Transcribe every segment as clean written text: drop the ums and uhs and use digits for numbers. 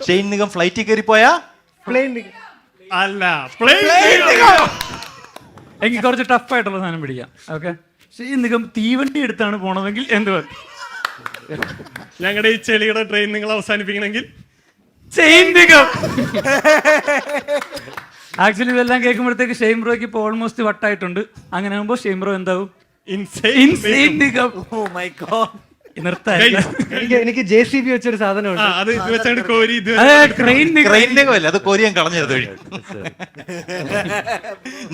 Shane Nigam ഫ്ലൈറ്റിൽ കയറി പോയാ അല്ല എനിക്ക് കുറച്ച് ടഫായിട്ടുള്ള സാധനം പിടിക്കാം. ഓക്കെ, ഷെയ്ൻ നിഗം തീവണ്ടി എടുത്താണ് പോണതെങ്കിൽ എന്ത് പറയും? ഞങ്ങളുടെ ഈ ചെളിയുടെ ട്രെയിൻ നിങ്ങൾ അവസാനിപ്പിക്കണമെങ്കിൽ ഷെയ്ൻ നിഗം. ആക്ച്വലി ഇതെല്ലാം കേൾക്കുമ്പോഴത്തേക്ക് ഷെയ്ൻ ബ്രോയ്ക്ക് ഇപ്പോൾ ഓൾമോസ്റ്റ് വട്ടായിട്ടുണ്ട്. അങ്ങനെ ആകുമ്പോൾ ഷെയ്ൻ ബ്രോ എന്താവും? Insane Nigam. Oh my god. എനിക്ക് JCB വെച്ചൊരു സാധനമുണ്ട്. അത് ഇത് വെച്ചാണ് കോരി ഇത് ട്രെയിൻ ട്രെയിൻ നിഗമല്ല, അത് കൊറിയൻ കളഞ്ഞത് വഴി.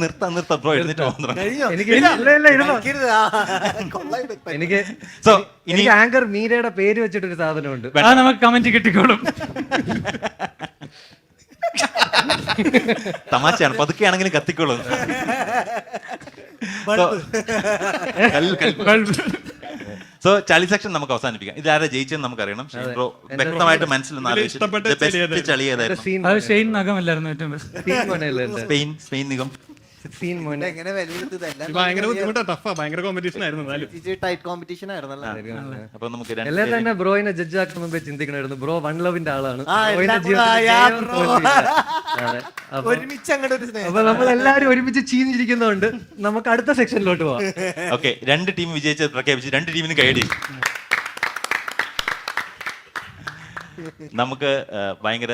നിർത്താം ബ്രോ, എഴുന്നിട്ട് എനിക്ക് സോ ഇനി ആങ്കർ മീരയുടെ പേര് വെച്ചിട്ടൊരു സാധനമുണ്ട്. അത് നമുക്ക് കമന്റ് കിട്ടിക്കോളും. തമാശയാണ്, പതുക്കെയാണെങ്കിലും കത്തിക്കോളും. സോ ചളി സെക്ഷൻ നമുക്ക് അവസാനിപ്പിക്കാം. ഇതാരെ ജയിച്ചെന്ന് നമുക്കറിയണം. ഷെയ്ൻ ബ്രോ വ്യക്തമായിട്ട് മനസ്സിലൊന്നും ചളി ഏതായിരുന്നു? അത് ഷെയ്ൻ നഗമല്ലായിരുന്നു ഏറ്റവും ബെസ്റ്റ്. സ്പെയിൻ നിഗം. ഭയങ്കര ബുദ്ധിമുട്ടാ, ടഫാ, ഭയങ്കര കോമ്പറ്റീഷൻ ആയിരുന്നു. ടൈറ്റ് കോമ്പറ്റീഷൻ ആയിരുന്നല്ലോ. അപ്പൊ നമുക്ക് എല്ലാവരും തന്നെ ബ്രോയിനെ ജഡ്ജ് ആക്കുന്ന മുമ്പേ ചിന്തിക്കണമായിരുന്നു. ബ്രോ വൺ ലവിന്റെ ആളാണ്. ഒരുമിച്ച് അങ്ങോട്ട് ഒരു സ്നേഹം. അപ്പൊ നമ്മൾ എല്ലാവരും ഒരുമിച്ച് ചീഞ്ഞിരിക്കുന്നതുകൊണ്ട് നമുക്ക് അടുത്ത സെക്ഷനിലോട്ട് പോവാം. ഓക്കെ, 2 ടീം വിജയിച്ചത് പ്രഖ്യാപിച്ച് 2 ടീമിന് കൈയടി. നമുക്ക് ഭയങ്കര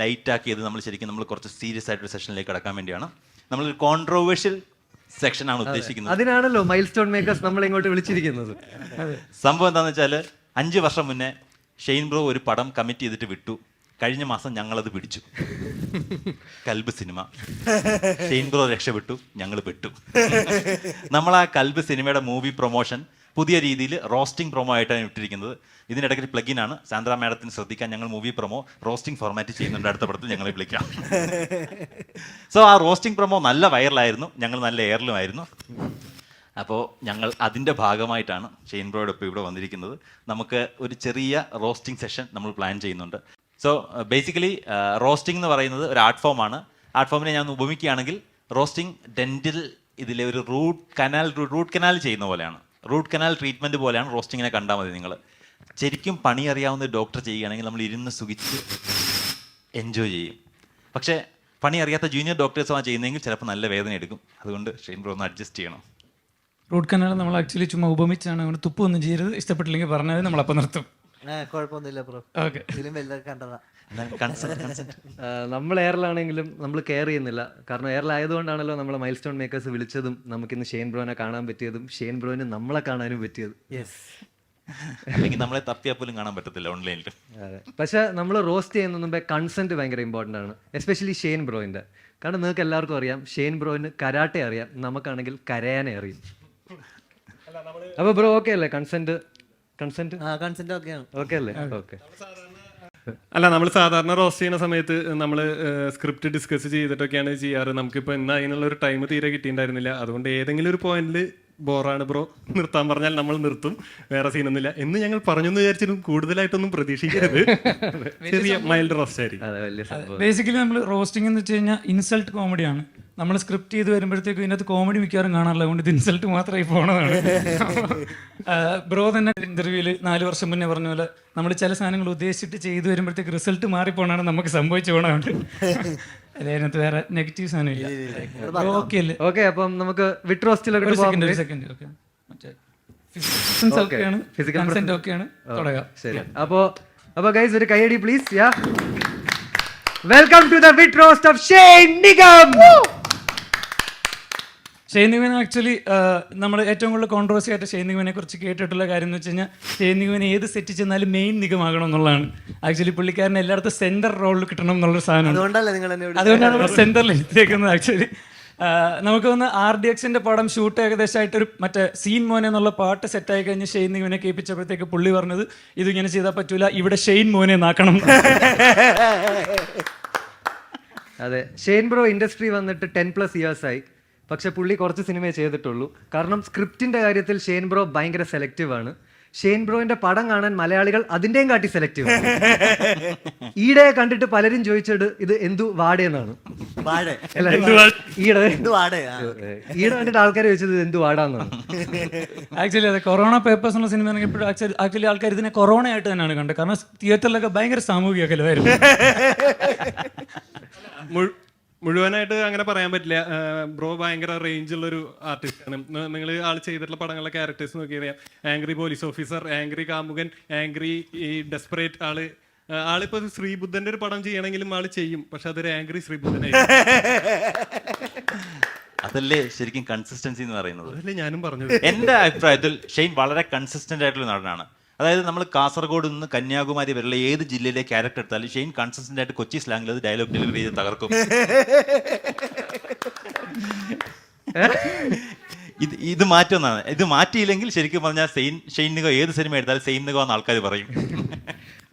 ലൈറ്റ് ആക്കിയത് നമ്മൾ ശരിക്കും നമ്മൾ കുറച്ച് സീരിയസ് ആയിട്ടൊരു സെഷനിലേക്ക് കടക്കാൻ വേണ്ടിയാണ്. നമ്മളൊരു കോൺട്രോവേഴ്ഷ്യൽ സെക്ഷനാണ് ഉദ്ദേശിക്കുന്നത്. അതിനാണല്ലോ മൈൽ സ്റ്റോൺ മേക്കേഴ്സ് നമ്മൾ ഇങ്ങോട്ട് വിളിച്ചിരിക്കുന്നത്. സംഭവം എന്താണെന്ന് വെച്ചാൽ 5 വർഷം മുന്നേ ഷെയ്ൻ ബ്രോ ഒരു പടം കമ്മിറ്റ് ചെയ്തിട്ട് വിട്ടു. കഴിഞ്ഞ മാസം ഞങ്ങളത് പിടിച്ചു. കൽബ് സിനിമ. ഷെയ്ൻ ബ്രോ രക്ഷപ്പെട്ടു, ഞങ്ങൾ പെട്ടു. നമ്മൾ ആ കൽബ് സിനിമയുടെ മൂവി പ്രൊമോഷൻ പുതിയ രീതിയിൽ റോസ്റ്റിംഗ് പ്രൊമോ ആയിട്ടാണ് ഇട്ടിരിക്കുന്നത്. ഇതിനിടയ്ക്ക് ഒരു പ്ലഗിൻ ആണ്. സാന്ദ്ര മാഡത്തിന് ശ്രദ്ധിക്കാൻ, ഞങ്ങൾ മൂവി പ്രൊമോ റോസ്റ്റിംഗ് ഫോർമാറ്റ് ചെയ്യുന്നുണ്ട്. അടുത്ത പടത്തിൽ ഞങ്ങളെ വിളിക്കാം. സോ ആ റോസ്റ്റിംഗ് പ്രൊമോ നല്ല വൈറലായിരുന്നു, ഞങ്ങൾ നല്ല എയറിലുമായിരുന്നു. അപ്പോൾ ഞങ്ങൾ അതിൻ്റെ ഭാഗമായിട്ടാണ് ഷെയ്ൻ ബ്രോയോടൊപ്പം ഇവിടെ വന്നിരിക്കുന്നത്. നമുക്ക് ഒരു ചെറിയ റോസ്റ്റിംഗ് സെഷൻ നമ്മൾ പ്ലാൻ ചെയ്യുന്നുണ്ട്. സോ ബേസിക്കലി റോസ്റ്റിംഗ് എന്ന് പറയുന്നത് ഒരു ആർട്ട് ഫോമാണ്. ആർട്ട് ഫോമിനെ ഞാൻ ഉപമിക്കുകയാണെങ്കിൽ റോസ്റ്റിംഗ് ഡെന്റൽ ഇതിലെ ഒരു റൂട്ട് കനാൽ ചെയ്യുന്ന പോലെയാണ്. റൂട്ട് കനാൽ ട്രീറ്റ്മെൻറ്റ് പോലെയാണ് റോസ്റ്റിങ്ങിനെ കണ്ടാൽ മതി. നിങ്ങൾ ശരിക്കും പണി അറിയാവുന്ന ഡോക്ടർ ചെയ്യുകയാണെങ്കിൽ നമ്മൾ ഇരുന്ന് സുഖിച്ച് എൻജോയ് ചെയ്യും. പക്ഷേ പണി അറിയാത്ത ജൂനിയർ ഡോക്ടേഴ്സാണ് ചെയ്യുന്നതെങ്കിൽ ചിലപ്പോൾ നല്ല വേദന എടുക്കും. അതുകൊണ്ട് ഷെയ്ൻ ബ്രോ ഒന്ന് അഡ്ജസ്റ്റ് ചെയ്യണം. റൂട്ട് കനാൽ നമ്മൾ ആക്ച്വലി ചുമ്മാ ഉപമിച്ചാണ്. അവിടെ തുപ്പൊന്നും ചെയ്യരുത്. ഇഷ്ടപ്പെട്ടില്ലെങ്കിൽ പറഞ്ഞാൽ നമ്മളപ്പം നിർത്തും. കുഴപ്പമൊന്നുമില്ല ബ്രോ. ഓക്കെ, ഇതിലും വലുതൊക്കെ കണ്ടതാ. നമ്മൾ എയറിലാണെങ്കിലും നമ്മൾ കെയർ ചെയ്യുന്നില്ല. കാരണം എയറിലായതുകൊണ്ടാണല്ലോ നമ്മളെ മൈൽ സ്റ്റോൺ മേക്കേഴ്സ് വിളിച്ചതും നമുക്കിന്ന് ഷെയ്ൻ ബ്രോനെ കാണാൻ പറ്റിയതും ഷെയ്ൻ ബ്രോന് നമ്മളെ കാണാനും പറ്റിയത്. അല്ലെങ്കിൽ നമ്മളെ തപ്പിയാൽ പോലും കാണാൻ പറ്റത്തില്ല ഓൺലൈനിൽ. അതെ, പക്ഷെ നമ്മൾ റോസ്റ്റ് ചെയ്യുന്ന മുമ്പേ കൺസെന്റ് ഭയങ്കര ഇമ്പോർട്ടൻ്റ് ആണ്. എസ്പെഷ്യലി ഷെയ്ൻ ബ്രോയിൻ്റെ. കാരണം നിങ്ങൾക്ക് എല്ലാവർക്കും അറിയാം ഷെയ്ൻ ബ്രോയിന് കരാട്ടെ അറിയാം, നമുക്കാണെങ്കിൽ കരയാനെ അറിയും. അപ്പോൾ ബ്രോ ഓക്കെ അല്ലേ? കൺസെന്റ് ഓക്കെ അല്ലേ? ഓക്കെ. അല്ല, നമ്മൾ സാധാരണ റോസ്റ്റ് ചെയ്യുന്ന സമയത്ത് നമ്മൾ സ്ക്രിപ്റ്റ് ഡിസ്കസ് ചെയ്തിട്ടൊക്കെയാണ് ചെയ്യാറ്. നമുക്കിപ്പോൾ ഇന്ന് അതിനുള്ള ഒരു ടൈം തീരെ കിട്ടിയിട്ടുണ്ടായിരുന്നില്ല. അതുകൊണ്ട് ഏതെങ്കിലും ഒരു പോയിന്റിൽ ബോറാണ് ബ്രോ, നിർത്താൻ പറഞ്ഞാൽ നമ്മൾ നിർത്തും, വേറെ സീനൊന്നുമില്ല എന്ന് ഞങ്ങൾ പറഞ്ഞു എന്ന് വിചാരിച്ചിട്ടും കൂടുതലായിട്ടൊന്നും പ്രതീക്ഷിക്കരുത്. ചെറിയ മൈൽഡ് റോസ്റ്റ് ആയിരിക്കും. ബേസിക്കലി നമ്മൾ റോസ്റ്റിംഗ് എന്ന് വെച്ച് കഴിഞ്ഞാൽ ഇൻസൾട്ട് കോമഡിയാണ്. നമ്മൾ സ്ക്രിപ്റ്റ് ചെയ്ത് വരുമ്പോഴത്തേക്കും ഇതിനകത്ത് കോമഡി മിക്കവാറും കാണാറില്ല. അതുകൊണ്ട് ഇത് ഇൻസൾട്ട് മാത്രമായി പോണതാണ്. ബ്രോ തന്നെ ഇന്റർവ്യൂവിൽ 4 വർഷം മുന്നേ പറഞ്ഞ പോലെ നമ്മൾ ചില സാധനങ്ങൾ ഉദ്ദേശിച്ചിട്ട് ചെയ്തു വരുമ്പോഴത്തേക്ക് റിസൾട്ട് മാറിപ്പോണാണ് നമുക്ക് സംഭവിച്ചു പോണതുകൊണ്ട് അതിനകത്ത് വേറെ നെഗറ്റീവ് സാധനമില്ല. ഓക്കെ അല്ലേ? ഓക്കെ, അപ്പം നമുക്ക് വിട്ട് റോസ്റ്റിലൊക്കെ ശരി. അപ്പോൾ ഗൈസ് ഒരു കൈയടി please. Yeah, welcome to the വിട്ട് roast of Shane Nigam. Shane നിഗമിനെ ആക്ച്വലി നമ്മൾ ഏറ്റവും കൂടുതൽ കോൺട്രവേഴ്സി ആയിട്ട് ഷെയ്ൻ നിഗമിനെ കുറിച്ച് കേട്ടിട്ടുള്ള കാര്യം എന്ന് വെച്ച് കഴിഞ്ഞാൽ ഷെയ്ൻ നിഗമിനെ ഏത് സെറ്റ് ചെന്നാലും മെയിൻ നിഗമാകണം എന്നുള്ളതാണ്. ആക്ച്വലി പുള്ളിക്കാരന് എല്ലായിടത്തും സെന്റർ റോളിൽ കിട്ടണം എന്നുള്ളൊരു സാധനമാണ്. അതുകൊണ്ടാണ് സെന്ററിൽ എത്തിയേക്കുന്നത്. ആക്ച്വലി നമുക്ക് വന്ന് RDXന്റെ പടം ഷൂട്ട് ഏകദേശമായിട്ടൊരു മറ്റേ സീൻ മോനെ എന്നുള്ള പാട്ട് സെറ്റായി കഴിഞ്ഞ് ഷെയ്ൻ നിഗമിനെ കേൾപ്പിച്ചപ്പോഴത്തേക്ക് പുള്ളി പറഞ്ഞത് ഇതിങ്ങനെ ചെയ്താൽ പറ്റൂല, ഇവിടെ ഷെയ്ൻ മോനെ നാക്കണം. അതെ, ഷെയ്ൻ ബ്രോ ഇൻഡസ്ട്രി വന്നിട്ട് 10+ years ആയി. പക്ഷെ പുള്ളി കുറച്ച് സിനിമയെ ചെയ്തിട്ടുള്ളൂ. കാരണം സ്ക്രിപ്റ്റിന്റെ കാര്യത്തിൽ ഷെയ്ൻ ബ്രോ ഭയങ്കര സെലക്റ്റീവ് ആണ്. ഷെയ്ൻ ബ്രോയിന്റെ പടം കാണാൻ മലയാളികൾ അതിന്റെയും കാട്ടി സെലക്റ്റീവ്. ഈടെ കണ്ടിട്ട് പലരും ചോദിച്ചത് ഇത് എന്തു വാടയെന്നാണ്. വാഴ അല്ല, ഈടെ ഇത് വാടേ ഈടെ കണ്ടിട്ട് ആൾക്കാർ ചോദിച്ചത് ഇത് എന്തു വാടാന്നാണ്. ആക്ച്വലി അതെ, കൊറോണ പേപ്പേഴ്സ് എന്നുള്ള സിനിമ ഇറങ്ങിയപ്പോഴും ആക്ച്വലി ആൾക്കാർ ഇതിനെ കൊറോണ ആയിട്ട് തന്നെയാണ് കണ്ടത്. കാരണം തിയേറ്ററിലൊക്കെ ഭയങ്കര സാമൂഹിക അകലമായിരുന്നു. മുഴുവനായിട്ട് അങ്ങനെ പറയാൻ പറ്റില്ല. ബ്രോ ഭയങ്കര റേഞ്ച് ഉള്ള ഒരു ആർട്ടിസ്റ്റാണ്. നിങ്ങൾ ആൾ ചെയ്തിട്ടുള്ള പടങ്ങളിലെ ക്യാരക്ടേഴ്സ് നോക്കിയറിയാം. ആംഗ്രി പോലീസ് ഓഫീസർ, ആംഗ്രി കാമുകൻ, ആംഗ്രി ഈ ഡെസ്പറേറ്റ് ആളിപ്പോ ശ്രീബുദ്ധന്റെ ഒരു പടം ചെയ്യണമെങ്കിലും ആള് ചെയ്യും. പക്ഷെ അതൊരു ആംഗ്രി ശ്രീബുദ്ധനായി. അതല്ലേ ശരിക്കും കൺസിസ്റ്റൻസി എന്ന് പറയുന്നത്. അതല്ലേ ഞാനും പറഞ്ഞത്. എന്റെ അഭിപ്രായത്തിൽ ഷെയ്ൻ വളരെ കൺസിസ്റ്റന്റ് ആയിട്ടുള്ള നടനാണ്. അതായത് നമ്മൾ കാസർഗോഡ് നിന്ന് കന്യാകുമാരി വരെയുള്ള ഏത് ജില്ലയിലെ ക്യാരക്ടർ എടുത്താലും ഷെയ്ൻ കൺസിസ്റ്റന്റ് ആയിട്ട് കൊച്ചി സ്ലാങ്ങിൽ അത് ഡയലോഗ് ഡെലിവറി ചെയ്ത് തകർക്കും. ഇത് മാറ്റുന്നതാണ്. ഇത് മാറ്റിയില്ലെങ്കിൽ ശരിക്കും പറഞ്ഞാൽ ഷെയ്ൻ നിഗോ ഏത് സിനിമ എടുത്താലും സെയിം നിഗോ എന്ന് ആൾക്കാർ പറയും.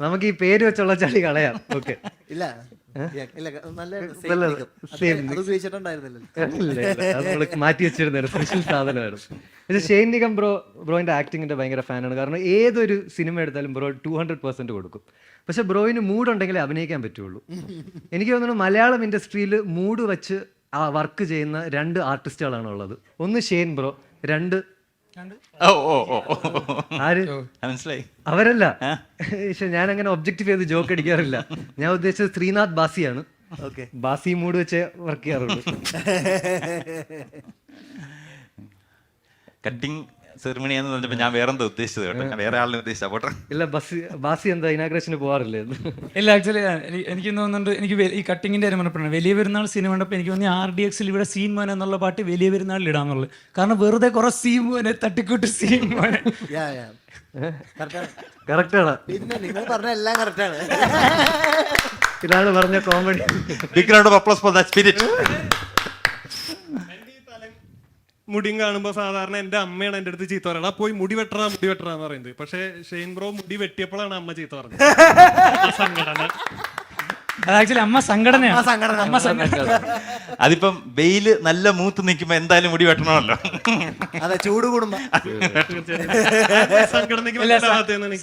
നമുക്ക് ഈ പേര് വെച്ചുള്ള ചളി കളയാം. ഓക്കെ, ഇല്ല ഇല്ല നല്ല same അത് ഉപയോഗിച്ചിട്ടുണ്ടായിരുന്നില്ല. മാറ്റി വെച്ചിരുന്ന സ്പെഷ്യൽ സാധനമായിരുന്നു. പക്ഷേ ഷെയ്ൻ നിഗം ബ്രോയിന്റെ ആക്ടിങ്ങിന്റെ ഭയങ്കര ഫാനാണ്. കാരണം ഏതൊരു സിനിമ എടുത്താലും ബ്രോ 200% കൊടുക്കും. പക്ഷെ ബ്രോയിന് മൂഡ് ഉണ്ടെങ്കിലേ അഭിനയിക്കാൻ പറ്റുള്ളൂ. എനിക്ക് തോന്നുന്നു മലയാളം ഇൻഡസ്ട്രിയിൽ മൂഡ് വെച്ച് ആ വർക്ക് ചെയ്യുന്ന 2 ആർട്ടിസ്റ്റുകളാണ് ഉള്ളത്. ഒന്ന് ഷെയ്ൻ ബ്രോ, 2 ആര് മനസ്സിലായി. അവരല്ല. പക്ഷെ ഞാൻ അങ്ങനെ ഒബ്ജക്റ്റീവ് ചെയ്ത് ജോക്ക് അടിക്കാറില്ല. ഞാൻ ഉദ്ദേശിച്ചത് ശ്രീനാഥ് ബാസിയാണ്. ബാസി മൂഡ് വെച്ച് വർക്ക് ചെയ്യാറുള്ളൂ. കട്ടിങ് സെറിമണി എന്ന് പറഞ്ഞപ്പോൾ ഞാൻ വേറെ എന്താ ഉദ്ദേശിച്ചത് കേട്ടോ. ഞാൻ വേറെ ആളിനെ ഉദ്ദേശിച്ച പോട്ടെ. ഇല്ല, ബാസി എന്താ ഇനാഗ്രേഷന് പോകാറില്ലേ? ഇല്ല, ആക്ച്വലി എനിക്ക് തോന്നുന്നുണ്ട്, എനിക്ക് ഈ കട്ടിങ്ങിന്റെ കാര്യം പറഞ്ഞപ്പോഴാണ് വലിയ പെരുന്നാൾ സിനിമ കണ്ടപ്പോൾ എനിക്ക് തോന്നി RDXൽ ഇവിടെ സീൻ മോനെ എന്നുള്ള പാട്ട് വലിയ പെരുന്നാളിൽ ഇടാന്നുള്ളത്. കാരണം വെറുതെ കുറെ സീൻ മോനെ തട്ടിക്കൂട്ട് സീൻ മോനെ. കറക്റ്റാണ്. പിന്നെ നിങ്ങൾ പറഞ്ഞ എല്ലാം കറക്റ്റാണ്. ഇതാണ് പറഞ്ഞ comedy. Big round of applause for that spirit. മുടിയും കാണുമ്പോൾ സാധാരണ എന്റെ അമ്മയാണ് എന്റെ അടുത്ത് ചീത്ത പറയണത്, പോയി മുടി വെട്ടറാന്ന് പറയുന്നത്. പക്ഷെ ഷെയ്ൻ ബ്രോ മുടി വെട്ടിയപ്പോഴാണ് അമ്മ ചീത്ത പറഞ്ഞത്. ആക്ച്വലി അമ്മ സംഘടനയാണ്. അതിപ്പം വെയില് നല്ല മൂത്ത് നിൽക്കുമ്പോ എന്തായാലും മുടി വെട്ടണമല്ലോ. അതെ, ചൂട് കൂടുമ്പോ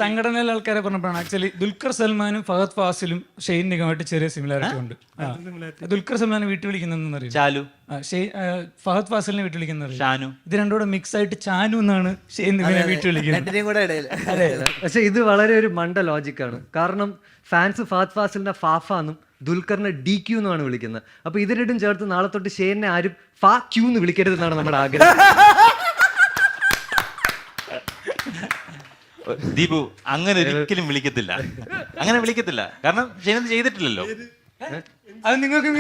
സംഘടനയിലെ ആൾക്കാരെ പറഞ്ഞപ്പോഴാണ് ആക്ച്വലി ദുൽഖർ സൽമാനും ഫഹദ് ഫാസിലും ഷെയ്ൻ നിഗമായിട്ട് ചെറിയ സിമിലാരിറ്റി ഉണ്ട്. ദുൽഖർ സൽമാനെ വീട്ടിൽ വിളിക്കുന്നറിയാം, ചാലു. ഫഹദ് ഫാസിലിനെ വീട്ടിൽ വിളിക്കുന്നത് ഷാനു. ഇത് രണ്ടും കൂടെ മിക്സ് ആയിട്ട് ചാനു എന്നാണ് ഷെയ്ൻ നിഗമിനെ വീട്ടിൽ വിളിക്കുന്നത്. പക്ഷെ ഇത് വളരെ ഒരു മണ്ട ലോജിക്കാണ്. കാരണം ഫാൻസ് ഫഹദ് ഫാസിലിനെ ഫാഫ എന്നും ദുൽഖറിനെ DQ എന്നാണ് വിളിക്കുന്നത്. അപ്പൊ ഇത് രണ്ടും ചേർത്ത് നാളെ തൊട്ട് ഷെയ്നെ ആരും ഫാ ക്യൂ എന്ന് വിളിക്കരുതെന്നാണ് നമ്മുടെ ആഗ്രഹം. ദീപു അങ്ങനെ ഒരിക്കലും വിളിക്കത്തില്ല. അങ്ങനെ വിളിക്കത്തില്ല. കാരണം ഷെയ്ൻ ചെയ്തിട്ടില്ലല്ലോ. അത് നിങ്ങൾക്ക്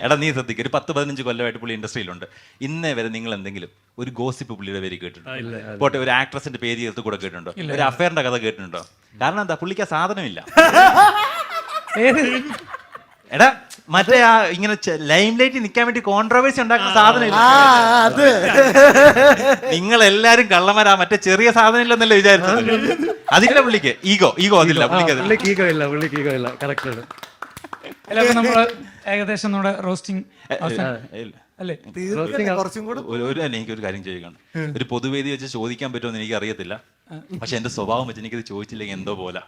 എടാ നീ ശ്രദ്ധിക്കുക, ഒരു 10-15 കൊല്ലമായിട്ട് പുള്ളി ഇൻഡസ്ട്രിയിലുണ്ട്. ഇന്നേ വരെ നിങ്ങൾ എന്തെങ്കിലും ഒരു ഗോസിപ്പ് പുള്ളിയുടെ പേര് കേട്ടിട്ടുണ്ടോ? പോട്ടെ, ഒരു ആക്ട്രസിന്റെ പേര് ചേർത്ത് കൂടെ കേട്ടിട്ടുണ്ടോ? ഒരു അഫയറിന്റെ കഥ കേട്ടിട്ടുണ്ടോ? കാരണം എന്താ, പുള്ളിക്ക് ആ സാധനമില്ല. എടാ മറ്റേ ആ ഇങ്ങനെ ലൈം ലൈറ്റിൽ നിൽക്കാൻ വേണ്ടി കോൺട്രവേഴ്സി ഉണ്ടാക്കുന്ന സാധനമില്ല. നിങ്ങൾ എല്ലാരും കള്ളന്മാരാ, മറ്റേ ചെറിയ സാധനം ഇല്ലെന്നല്ലേ വിചാരിച്ചത്. അതില്ല പുള്ളിക്ക് ഈഗോ അതില്ല. പുള്ളിക്ക് ഈഗോ ഇല്ല. കറക്റ്റ് ആണ്. നമ്മള് ഏകദേശം നമ്മുടെ റോസ്റ്റിംഗ് അല്ലേ? എനിക്കൊരു കാര്യം ചെയ്യുകയാണ്. ഒരു പൊതുവേദി വെച്ച് ചോദിക്കാൻ പറ്റുമെന്ന് എനിക്ക് അറിയത്തില്ല. പക്ഷെ എന്റെ സ്വഭാവം വെച്ച് എനിക്കത് ചോദിച്ചില്ലെങ്കിൽ എന്തോ പോലെ.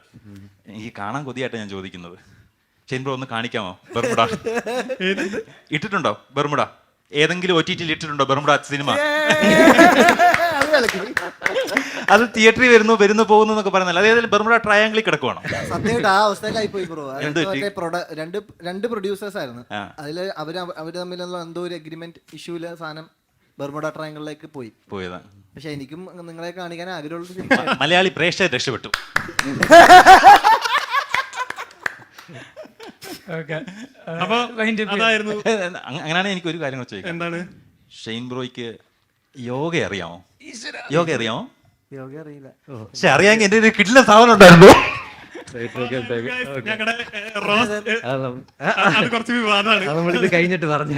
എനിക്ക് കാണാൻ കൊതിയായിട്ട് ഞാൻ ചോദിക്കുന്നത്. ഷെയ്ൻ ബ്രോ ഒന്ന് കാണിക്കാമോ ബെർമുഡ? ഇട്ടിട്ടുണ്ടോ ബെർമുഡ? ഏതെങ്കിലും OTTയിൽ ഇട്ടിട്ടുണ്ടോ ബെർമുഡ സിനിമ? അത് തിയേറ്ററിൽ വരുന്നു പോകുന്നു എന്നൊക്കെ പറയുന്നില്ല. അതേതായാലും ബെർമുഡ ട്രയാംഗിളിൽ കിടക്കുവാണോ? സത്യമായിട്ട് ആ അവസ്ഥയിലായി പോയി ബ്രോ. രണ്ട് പ്രൊഡ്യൂസേഴ്സ് ആയിരുന്നു. അതില് അവര് തമ്മിലുള്ള എന്തോ ഒരു അഗ്രിമെന്റ് ഇഷ്യൂല് സാധനം ബെർമുഡ ട്രയാംഗിളിലേക്ക് പോയതാ. പക്ഷെ എനിക്കും നിങ്ങളെ കാണിക്കാൻ ആഗ്രഹമുള്ള മലയാളി പ്രേക്ഷകർ രക്ഷപ്പെട്ടു. അപ്പൊ അതായിരുന്നു. അങ്ങനെയാണെങ്കിൽ എനിക്ക് ഒരു കാര്യം ചോദിക്കാം. എന്താണ്? ഷെയ്ൻ ബ്രോയ്ക്ക് യോഗ അറിയാമോ? യോഗ അറിയാമോ? യോഗ അറിയില്ല. പക്ഷെ അറിയാമെങ്കിൽ എന്റെ ഒരു കിട്ടുന്ന സാധനം ഉണ്ടായിരുന്നു. കുറച്ച് വിവാദമാണ്. നമ്മളിത് കഴിഞ്ഞിട്ട് പറഞ്ഞു.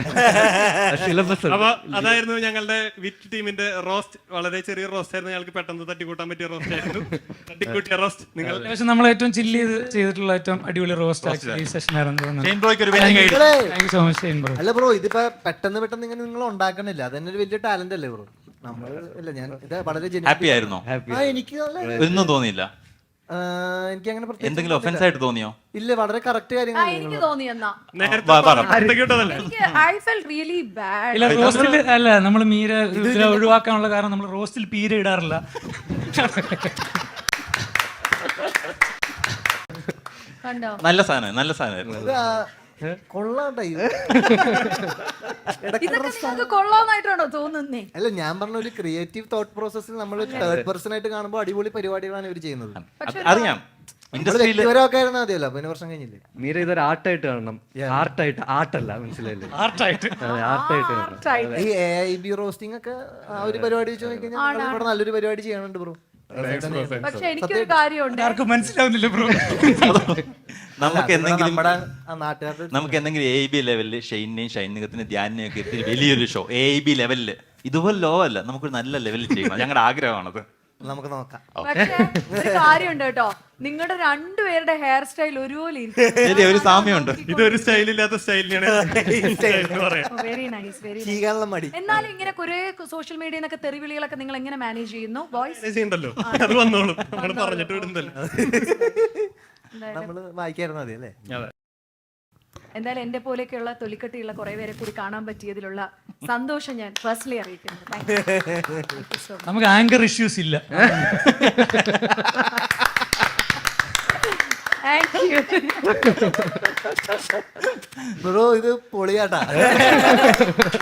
അപ്പൊ അതായിരുന്നു ഞങ്ങളുടെ വിറ്റ് ടീമിന്റെ റോസ്റ്റ്. വളരെ ചെറിയ റോസ്റ്റ് ആയിരുന്നു. ഞങ്ങൾക്ക് പെട്ടെന്ന് തട്ടിക്കൂട്ടാൻ പറ്റിയ റോസ്റ്റ് ആയിരുന്നു. തട്ടിക്കൂട്ടിയ റോസ്റ്റ്. നിങ്ങൾ പക്ഷെ നമ്മൾ ഏറ്റവും ചില്ല് ചെയ്തിട്ടുള്ള ഏറ്റവും അടിപൊളി റോസ്റ്റ് ഈ സെഷൻ ആയിരുന്നു. അല്ല ബ്രോ, ഇതിപ്പോ പെട്ടെന്ന് ഇങ്ങനെ നിങ്ങൾ ഉണ്ടാക്കണില്ല. അതന്നെ ഒരു വലിയ ടാലന്റ് അല്ലേ ബ്രോ? നമ്മള് ഇല്ല, ഞാൻ ഇത് വളരെ ഹാപ്പി ആയിരുന്നോ? എനിക്ക് നല്ല ഒന്നും തോന്നിയില്ല? എനിക്ക് അങ്ങനെ പ്രത്യേകിച്ച് എന്തെങ്കിലും ഒഫൻസ് ആയിട്ട് തോന്നിയോ? ഇല്ല, വളരെ കറക്റ്റ് കാര്യങ്ങൾ എനിക്ക് തോന്നി എന്നാ എനിക്ക് ഐ ഫെൽ റിയലി ബാഡ്. ഇല്ല റോസ്റ്റിൽ അല്ല, നമ്മൾ മീര ഇതിൽ ഒഴിവാക്കാനുള്ള കാരണം നമ്മൾ റോസ്റ്റിൽ പീര ഇടാറില്ല. കണ്ടോ? നല്ല സാധനമായിരുന്നു. കൊള്ളാണ്ട ഇതൊക്കെ നിങ്ങൾക്ക് കൊള്ളാമായിട്ടാണോ തോന്നുന്നേ? അല്ല, ഞാൻ പറഞ്ഞ ഒരു ക്രിയേറ്റീവ് തോട്ട് പ്രോസസ്സിൽ നമ്മൾ തേർഡ് പേഴ്സൺ ആയിട്ട് കാണുമ്പോൾ അടിപൊളി പരിപാടികളാണ് ഇവർ ചെയ്യുന്നത്. അറിയാം, ഇൻഡസ്ട്രിയിൽ വ്യക്തിപരമൊക്കെ ആയിരുന്നു മതിയല്ലോ, അപ്പൊ 5 വർഷം കഴിഞ്ഞില്ലേ. മീര ഇതൊരു ആർട്ടായിട്ട് കാണണം. ആർട്ടായിട്ട്, ആർട്ടല്ല, മനസ്സിലായില്ലേ? ആർട്ടായിട്ട് ആർട്ടായിട്ട് കാണണം. ഈ AIB റോസ്റ്റിംഗ് ഒക്കെ ആ ഒരു പരിപാടി വെച്ച് നോക്കിക്കഴിഞ്ഞാൽ ഇവിടെ നല്ലൊരു പരിപാടി ചെയ്യണുണ്ട് ബ്രോ. പക്ഷെ എനിക്കൊരു കാര്യമുണ്ട്, ആർക്കും മനസ്സിലാവുന്നില്ല ബ്രോ. നമുക്ക് എന്തെങ്കിലും നമ്മുടെ നാട്ടുകാരുടെ നമുക്ക് എന്തെങ്കിലും AIB ലെവലില് ഷൈനെയും ഷൈനികത്തിനും ധ്യാനിനെയും ഒക്കെ എത്തി വലിയൊരു ഷോ AIB ലെവലില്, ഇതുപോലെ ലോ അല്ല, നമുക്കൊരു നല്ല ലെവലിൽ ചെയ്യണം. ഞങ്ങളുടെ ആഗ്രഹമാണത്. നമുക്ക് നോക്കാം. പക്ഷെ ഒരു കാര്യമുണ്ട് കേട്ടോ, നിങ്ങളുടെ രണ്ടുപേരുടെ ഹെയർ സ്റ്റൈൽ ഒരുപോലെ ശരി, ഒരു സാമ്യമുണ്ട്. ഇതൊരു സ്റ്റൈലില്ലാത്ത സ്റ്റൈലിനാണ് വെരി നൈസ്, വെരി നൈസ്. ചീകാനുള്ള മടി എന്നാലും ഇങ്ങനെ കുറെ സോഷ്യൽ മീഡിയയിൽ നിന്നൊക്കെ തെറിവിളികളൊക്കെ നിങ്ങൾ എങ്ങനെ മാനേജ് ചെയ്യുന്നു ബോയ്സ്? ചെയ്യണ്ടല്ലോ, അത് വന്നോളും, നമ്മൾ പറഞ്ഞിട്ട് വിടുന്നല്ലോ. നമ്മള് വായിക്കായിരുന്നു മതി അല്ലേ? എന്തായാലും എന്റെ പോലെയൊക്കെയുള്ള തൊലിക്കട്ടിയുള്ള കുറെ പേരെ കൂടി കാണാൻ പറ്റിയതിലുള്ള സന്തോഷം ഞാൻ പേഴ്സണലി അറിയിക്കുന്നു. Thank you so much. നമുക്ക് ആങ്കർ ഇഷ്യൂസ് ഇല്ല. Thank you. ബ്രോ ഇത് പൊളിയാട്ടാ.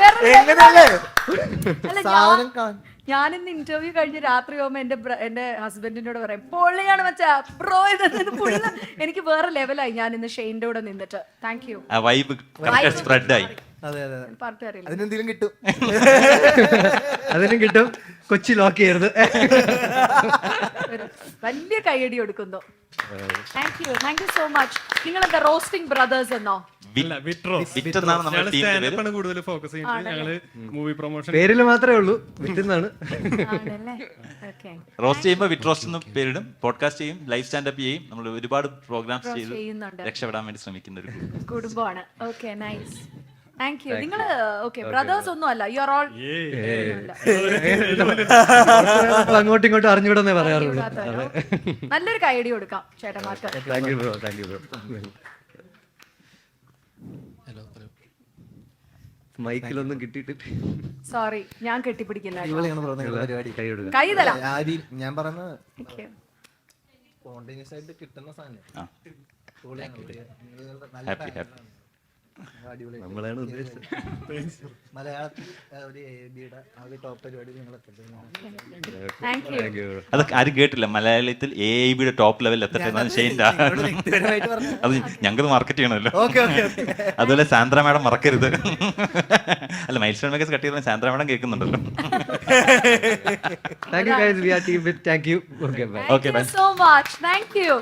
വേറൊരു എങ്ങനെയല്ലേ അല്ല, സാധനം കാണാൻ ഞാനിന്ന് ഇന്റർവ്യൂ കഴിഞ്ഞ് രാത്രി പോകുമ്പോ എന്റെ ഹസ്ബൻഡിനോട് പറയാം, പൊള്ളിയാണ് മച്ചാ ബ്രോ ഇത് എനിക്ക് വേറെ ലെവലായി ഞാൻ ഇന്ന് ഷെയിൻ്റെ കൂടെ നിന്നിട്ട്. Thank you. ആ വൈബ് സ്പ്രെഡായി. അതെ അതെ പറഞ്ഞിട്ട് അറിയില്ല. അതിനെന്തെങ്കിലും കിട്ടും. അതിനും കിട്ടും. കൊച്ചി ലോക്ക് ചെയ്യരുത്. വലിയ കൈയടി കൊടുക്കുന്നു. Thank you so much. നിങ്ങൾ എന്താ റോസ്റ്റിംഗ് ബ്രദേഴ്സ് എന്നോ? സ്റ്റാൻഡപ്പാണ് കൂടുതൽ ഫോക്കസ് ചെയ്യുന്നത്. ഞങ്ങള് മൂവി പ്രൊമോഷൻ പേരില് മാത്രമേ ഉള്ളൂ, വിറ്റുന്നാണ്. റോസ്റ്റ് ചെയ്യുമ്പോൾ വിറ്റ് റോസ്റ്റ് എന്ന് പേരിടും. പോഡ്കാസ്റ്റ് ചെയ്യും, ലൈവ് സ്റ്റാൻഡപ്പ് ചെയ്യും. നമ്മൾ ഒരുപാട് പ്രോഗ്രാംസ് ചെയ്ത് രക്ഷപ്പെടാൻ വേണ്ടി ശ്രമിക്കുന്ന ഒരു കുടുംബമാണ്. Okay, nice. Thank you. നിങ്ങൾ ഓക്കെ ബ്രദേഴ്സ് ഒന്നും അല്ല, യു ആർ ഓൾ അങ്ങോട്ടും ഇങ്ങോട്ടും അറിഞ്ഞുവിടുന്നേ പറയാറുള്ളൂ. നല്ലൊരു കൈയടി കൊടുക്കാം ചേട്ടന്മാർക്ക്. Thank you bro, thank you bro. മൈക്കിലൊന്നും കിട്ടിയിട്ട് സോറി, ഞാൻ കെട്ടിപ്പിടിക്കില്ല. അടിപൊളിയാണ് ബ്രോ നിങ്ങളുടെ പരിപാടി. കൈ കൊടുക്കുക. കൈ തരാം. ഞാൻ പറയുന്നത് Thank you. സ്പോണ്ടേനിയസ് ആയിട്ട് കിട്ടുന്ന സാധനം. Happy happy. നമ്മളാണ് ഉദ്ദേശിച്ചത്. മലയാളത്തിൽ ഒരു AIB-യുടെ ആ ഒരു ടോപ്പ് പരിപാടി നിങ്ങളൊക്കെ Thank you. Thank you bro. അത് ആരും കേട്ടില്ല. മലയാളത്തിൽ AIB-യുടെ ടോപ്പ് ലെവലിൽ എത്തട്ടെ എന്നാണ് ഷെയിൻ്റെ. അത് ഞങ്ങൾ മാർക്കറ്റ് ചെയ്യണമല്ലോ. അതുപോലെ സാന്ദ്ര മാഡം മറക്കരുത്. അല്ല, മൈൽ സ്റ്റോൺ മേക്കേഴ്സ് കട്ട് ചെയ്ത സാന്ദ്ര മാഡം കേൾക്കുന്നുണ്ടല്ലോ. Thank you guys, we are team with thank you. Okay, bye. Thank you so much. Thank you.